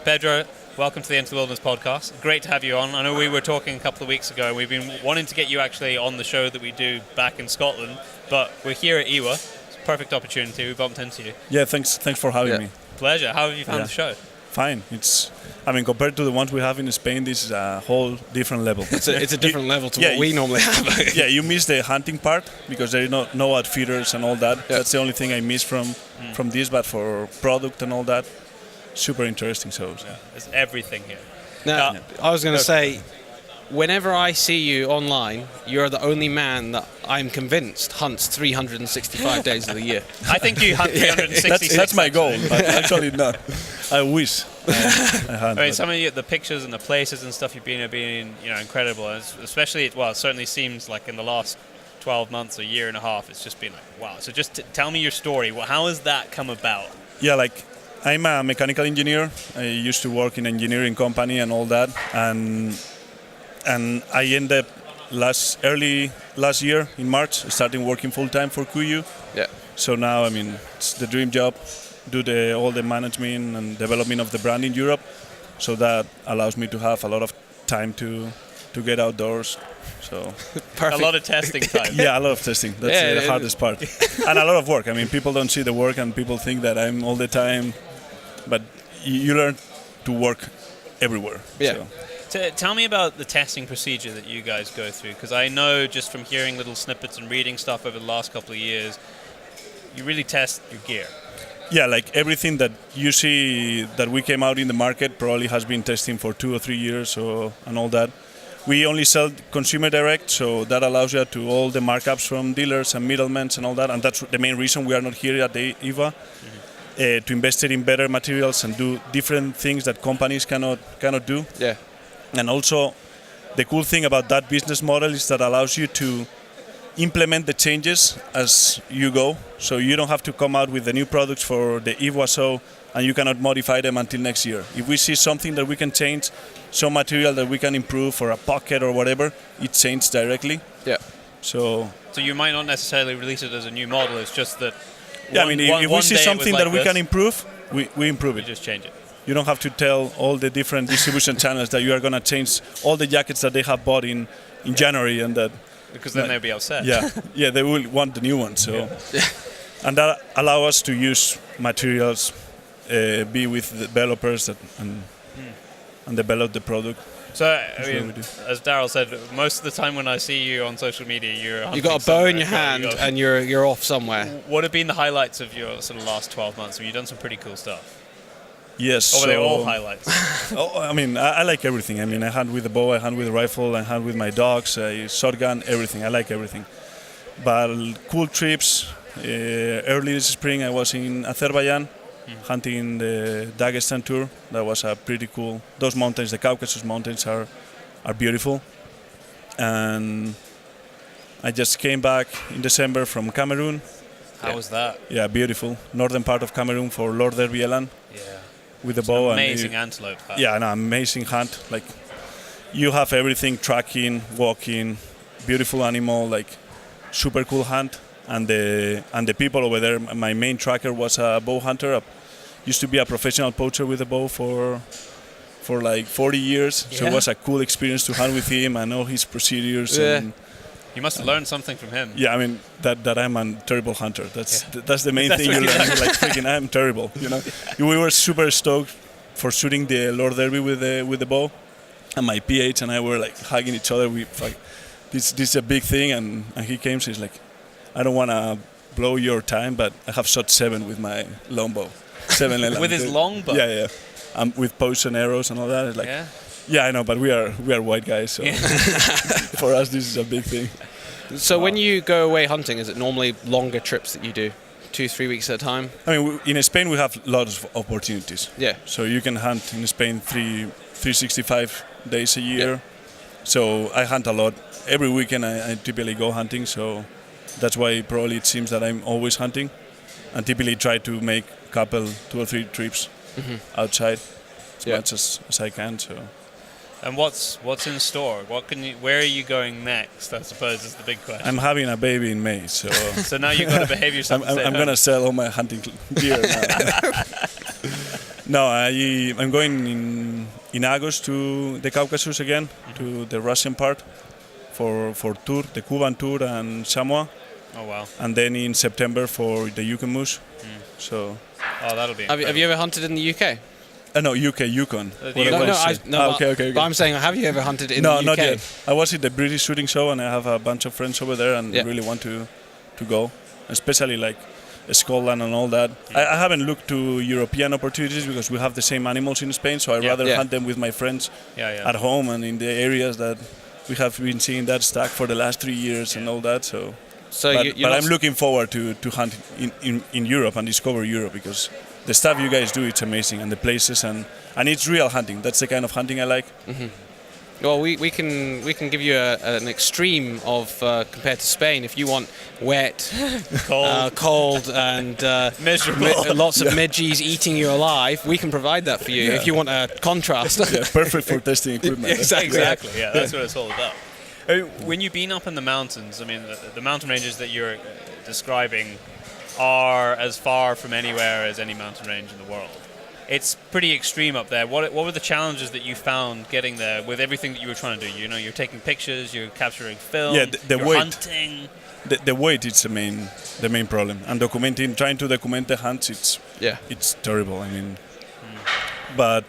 Pedro, welcome to the Into the Wilderness podcast. Great to have you on. I know we were talking a couple of weeks ago, and we've been wanting to get you actually on the show that we do back in Scotland, but we're here at Iwa. It's a perfect opportunity. We bumped into you. Yeah, thanks for having me. Pleasure. How have you found the show? Fine. Compared to the ones we have in Spain, this is a whole different level. It's a different level to what we normally have. Yeah, you miss the hunting part because there is no outfitters and all that. Yeah. That's the only thing I miss from this, but for product and all that, super interesting. So there's everything here. Now, I was going to say, whenever I see you online, you're the only man that I'm convinced hunts 365 days of the year. I think you hunt 366. That's my goal, but actually not. I wish. I hunt. I mean, some of the pictures and the places and stuff you've been have been incredible. Especially, it certainly seems like in the last 12 months, a year and a half, it's just been like, wow. So just tell me your story. How has that come about? Yeah, I'm a mechanical engineer. I used to work in an engineering company and all that, and I ended up early last year in March starting working full time for Kuiu. Yeah. So now it's the dream job. Do all the management and development of the brand in Europe. So that allows me to have a lot of time to get outdoors. So a lot of testing time. Yeah, a lot of testing. That's the hardest part. And a lot of work. People don't see the work and people think that I'm all the time. But you learn to work everywhere. Yeah. So. Tell me about the testing procedure that you guys go through, because I know just from hearing little snippets and reading stuff over the last couple of years, you really test your gear. Yeah, everything that you see that we came out in the market probably has been testing for 2 or 3 years and all that. We only sell consumer direct, so that allows you to all the markups from dealers and middlemen and all that, and that's the main reason we are not here at the IVA. To invest in better materials and do different things that companies cannot do. Yeah. And also, the cool thing about that business model is that allows you to implement the changes as you go. So you don't have to come out with the new products for the IVA show and you cannot modify them until next year. If we see something that we can change, some material that we can improve for a pocket or whatever, it changes directly. Yeah. So you might not necessarily release it as a new model. It's just that. If we see something that we can improve, we improve it. You just change it. You don't have to tell all the different distribution channels that you are going to change all the jackets that they have bought in January and that. Because then they'll be upset. Yeah, they will want the new one. So, and that allow us to use materials, be with developers and develop the product. So, as Daryl said, most of the time when I see you on social media, you've got a bow in your hand and you're off somewhere. What have been the highlights of your sort of last 12 months? You've done some pretty cool stuff. Yes. Or were they all highlights? I like everything. I hunt with a bow, I hunt with a rifle, I hunt with my dogs, shotgun, everything. I like everything. But cool trips. Early this spring, I was in Azerbaijan. Hunting the Dagestan tour. That was a pretty cool. Those mountains, the Caucasus mountains, are beautiful. And I just came back in December from Cameroon. How was that? Yeah, beautiful. Northern part of Cameroon for Lord Derby Eland. Yeah. With the bow. Amazing antelope. Yeah, an amazing hunt. You have everything: tracking, walking, beautiful animal, super cool hunt. And the people over there, my main tracker was a bow hunter. Used to be a professional poacher with a bow for 40 years. Yeah. So it was a cool experience to hunt with him. I know his procedures. Yeah. And you must have learned something from him. Yeah, that I'm a terrible hunter. That's the main thing you learn. Freaking, I'm terrible. We were super stoked for shooting the Lord Derby with the bow, and my PH and I were hugging each other. This is a big thing, and he came. So he's like, I don't want to blow your time, but I have shot 7 with my longbow. 7 with his longbow? Yeah. With bows and arrows and all that. It's yeah, I know, but we are white guys, so for us this is a big thing. So when you go away hunting, is it normally longer trips that you do? 2-3 weeks at a time? In Spain we have lots of opportunities. Yeah. So you can hunt in Spain 365 days a year. Yeah. So I hunt a lot. Every weekend I typically go hunting, so that's why probably it seems that I'm always hunting, and typically try to make a couple, 2 or 3 trips outside as much as I can. So. And what's in store? Where are you going next? I suppose is the big question. I'm having a baby in May, so. So now you've got to behave yourself. I'm going to sell all my hunting gear now. No, I'm going in August to the Caucasus again, to the Russian part, for tour, the Cuban tour and Samoa. Oh wow! And then in September for the Yukon Moose. So. Oh, that'll be. Have you ever hunted in the UK? No, Yukon. Okay. But I'm saying, have you ever hunted in the UK? No, not yet. I was at the British shooting show, and I have a bunch of friends over there, and really want to go, especially like Scotland and all that. I haven't looked to European opportunities because we have the same animals in Spain, so I'd rather hunt them with my friends at home and in the areas that we have been seeing that stack for the last 3 years and all that. But I'm looking forward to hunt in Europe and discover Europe, because the stuff you guys do, it's amazing, and the places, and it's real hunting. That's the kind of hunting I like. Mm-hmm. Well, we can give you an extreme of compared to Spain. If you want wet, cold, and miserable, lots of midges eating you alive, we can provide that for you. If you want a contrast, perfect for testing equipment. Exactly. Yeah, that's what it's all about. When you've been up in the mountains, I mean, the mountain ranges that you're describing are as far from anywhere as any mountain range in the world. It's pretty extreme up there. What were the challenges that you found getting there with everything that you were trying to do? You know, you're taking pictures, you're capturing film, you're weight. hunting. The weight is the main problem, and trying to document the hunts, it's terrible. I mean, but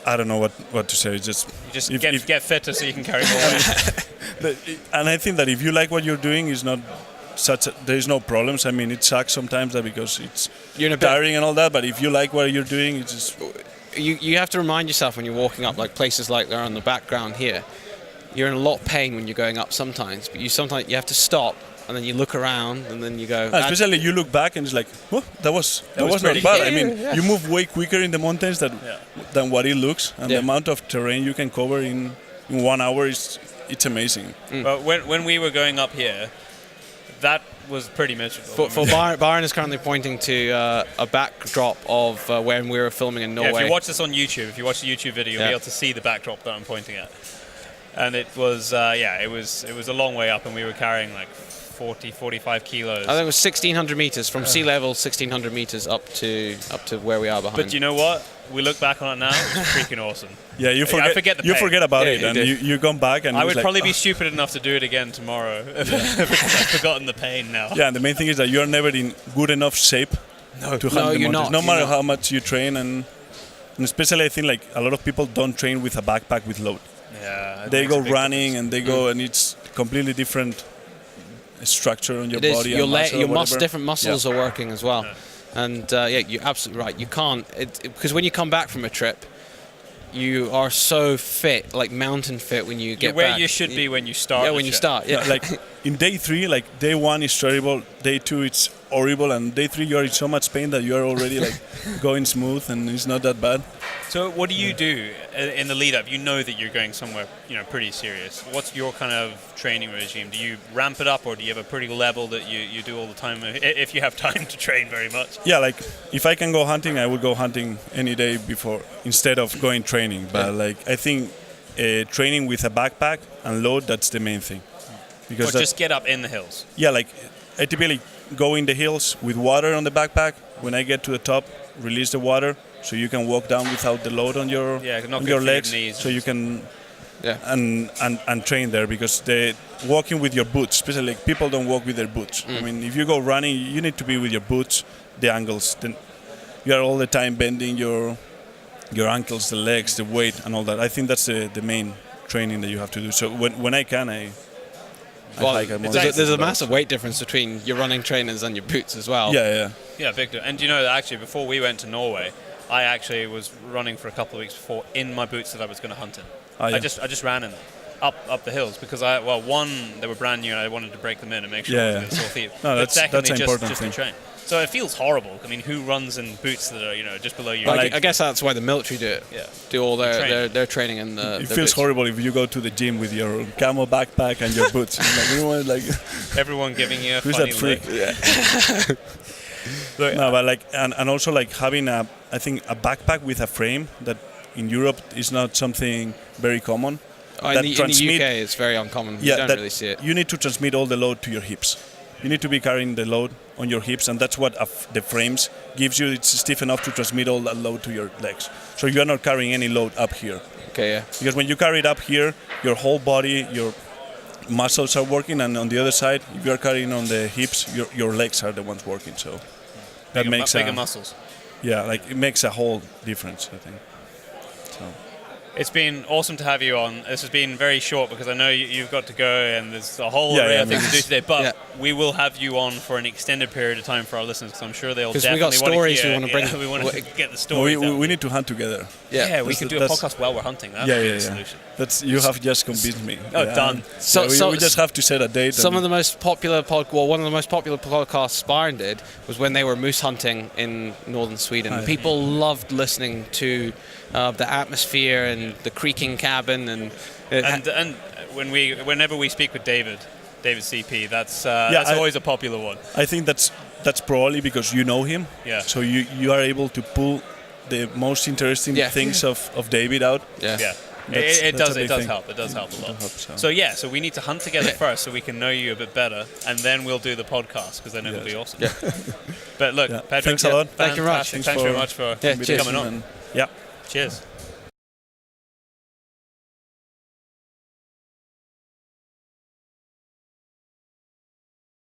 I don't know what to say. It's just get fitter so you can carry more weight. And I think that if you like what you're doing, is not there's no problems. I mean, it sucks sometimes because it's tiring and all that. But if you like what you're doing, it's just you have to remind yourself when you're walking up, like places like they're on the background here. You're in a lot of pain when you're going up sometimes, but sometimes you have to stop and then you look around and then you go. Especially you look back and it's like, oh, that was not bad. I mean, you move way quicker in the mountains than what it looks, and the amount of terrain you can cover in 1 hour it's amazing. But when we were going up here, that was pretty miserable. For Byron is currently pointing to a backdrop of when we were filming in Norway. Yeah, if you watch this on YouTube, if you watch the YouTube video, you'll be able to see the backdrop that I'm pointing at. And it was, it was a long way up, and we were carrying like 45 kilos. I think it was 1,600 meters from sea level, 1,600 meters up to where we are behind. But you know what? We look back on it now. It's freaking awesome. Yeah, you forget about it, and you come back, and I would probably be stupid enough to do it again tomorrow because I've forgotten the pain now. Yeah, and the main thing is that you're never in good enough shape to hunt the mountains. No matter how much you train, and especially I think like a lot of people don't train with a backpack with load. Yeah, they go running and they go, and it's completely different structure on your body. Your different muscles are working as well. Yeah. And you're absolutely right. You can't, because when you come back from a trip, you are so fit, like mountain fit when you get back. Where you should be when you start. Yeah, when you start. Yeah, like in day 3, like day 1 is terrible, day 2 it's horrible, and day 3 you're in so much pain that you're already like going smooth, and it's not that bad. So what do you do in the lead up? You know that you're going somewhere, pretty serious. What's your kind of training regime? Do you ramp it up, or do you have a pretty level that you do all the time, if you have time to train very much? Yeah, like if I can go hunting, I would go hunting any day before instead of going training. But like I think training with a backpack and load, that's the main thing. Because just get up in the hills. Yeah, like I typically go in the hills with water on the backpack. When I get to the top, release the water so you can walk down without the load on your legs, so you can and train there, because walking with your boots, especially like people don't walk with their boots. I mean, if you go running, you need to be with your boots, the ankles. Then you are all the time bending your ankles, the legs, the weight, and all that. I think that's the main training that you have to do. So when I can, there's a massive weight difference between your running trainers and your boots as well. Yeah, big. And you know that actually before we went to Norway, I actually was running for a couple of weeks before in my boots that I was going to hunt in. I just ran in them up the hills because one, they were brand new and I wanted to break them in and make sure I was going to sore feet. No, that's an important just thing. To train. So it feels horrible. I mean, who runs in boots that are just below you? I guess that's why the military do it. Yeah. Do all their training in the. It feels horrible if you go to the gym with your camo backpack and your boots. Everyone giving you a who's funny that freak? look. Yeah. No, but and also having I think a backpack with a frame that in Europe is not something very common. In the UK, it's very uncommon. You don't really see it. You need to transmit all the load to your hips. you need to be carrying the load on your hips, and that's what the frames gives you. It's stiff enough to transmit all that load to your legs. So you are not carrying any load up here. Okay, yeah. Because when you carry it up here, your whole body, your muscles are working, and on the other side, if you are carrying on the hips, your legs are the ones working. So that makes bigger muscles. Yeah, like it makes a whole difference, I think. So. It's been awesome to have you on. This has been very short because I know you've got to go and there's a whole array of things to do today. But we will have you on for an extended period of time for our listeners because I'm sure they'll definitely want to hear. Because we got stories we want to bring. We want to get the stories. We need to hunt together. Yeah, we can do a podcast while we're hunting. That would be the solution. You have just convinced me. Done. So we just have to set a date. Some of the most popular one of the most popular podcasts Sparren did was when they were moose hunting in northern Sweden. People loved listening to the atmosphere and the creaking cabin and whenever we speak with David CP, that's always a popular one. I think that's probably because you know him. Yeah. So you are able to pull the most interesting things of David out. Yeah. It does help. It does help a lot. So we need to hunt together first so we can know you a bit better, and then we'll do the podcast because then it'll be awesome. Yeah. But look, Pedro, thanks a lot. Thank you very much. Thanks very much for coming on. Yeah. Cheers.